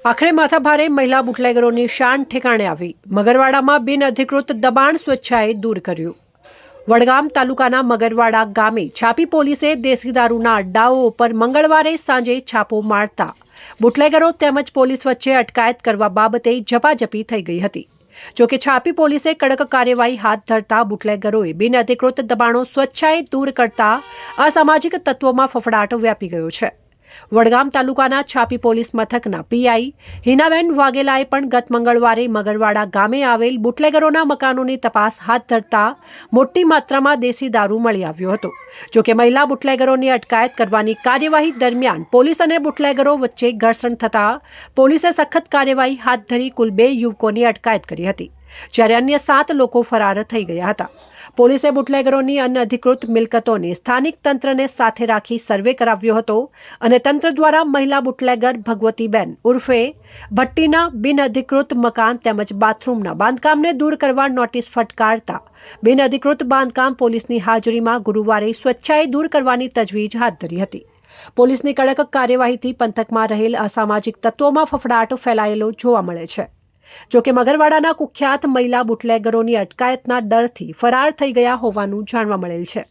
આખરે માથાભારે મહિલા બુટલેગરોની શાન ઠેકાણે આવી. મગરવાડામાં બિનઅધિકૃત દબાણ સ્વેચ્છાએ દૂર કર્યું. વડગામ તાલુકાના મગરવાડા ગામે છાપી પોલીસે દેશી દારૂના અડ્ડાઓ ઉપર મંગળવારે સાંજે છાપો મારતા બુટલેગરો તેમજ પોલીસ વચ્ચે અટકાયત કરવા બાબતે ઝપાઝપી થઈ ગઈ હતી. જોકે છાપી પોલીસે કડક કાર્યવાહી હાથ ધરતા બુટલેગરોએ બિનઅધિકૃત દબાણો સ્વેચ્છાએ દૂર કરતા અસામાજિક તત્વોમાં ફફડાટ વ્યાપી ગયો છે. વડગામ તાલુકાના છાપી પોલીસ મથકના પીઆઈ હિનાબેન વાઘેલાએ પણ ગત મંગળવારે મગરવાડા ગામે આવેલ બુટલેગરોના મકાનોની તપાસ હાથ ધરતા મોટી માત્રામાં દેશી દારૂ મળી આવ્યો હતો. જોકે મહિલા બુટલેગરોની અટકાયત કરવાની કાર્યવાહી દરમિયાન પોલીસ અને બુટલેગરો વચ્ચે ઘર્ષણ થતા પોલીસે સખત કાર્યવાહી હાથ ધરી કુલ 2 યુવકોની અટકાયત કરી હતી, જ્યારે અન્ય 7 લોકો ફરાર થઈ ગયા હતા. પોલીસે બુટલેગરોની અનઅધિકૃત મિલકતોની સ્થાનિક તંત્રને સાથે રાખી સર્વે કરાવ્યો હતો અને તંત્ર દ્વારા મહિલા બુટલેગર ભગવતીબેન ઉર્ફે ભટ્ટીના બિનઅધિકૃત મકાન તેમજ બાથરૂમના બાંધકામને દૂર કરવા નોટિસ ફટકારતા બિનઅધિકૃત બાંધકામ પોલીસની હાજરીમાં ગુરુવારે સ્વેચ્છાએ દૂર કરવાની તજવીજ હાથ ધરી હતી. પોલીસની કડક કાર્યવાહીથી પંથકમાં રહેલ અસામાજિક તત્વોમાં ફફડાટ ફેલાયેલો જોવા મળે છે. જોકે મગરવાડાના કુખ્યાત મહિલા બુટલેગરોની અટકાયતના ડરથી ફરાર થઈ ગયા હોવાનું જાણવા મળેલ છે.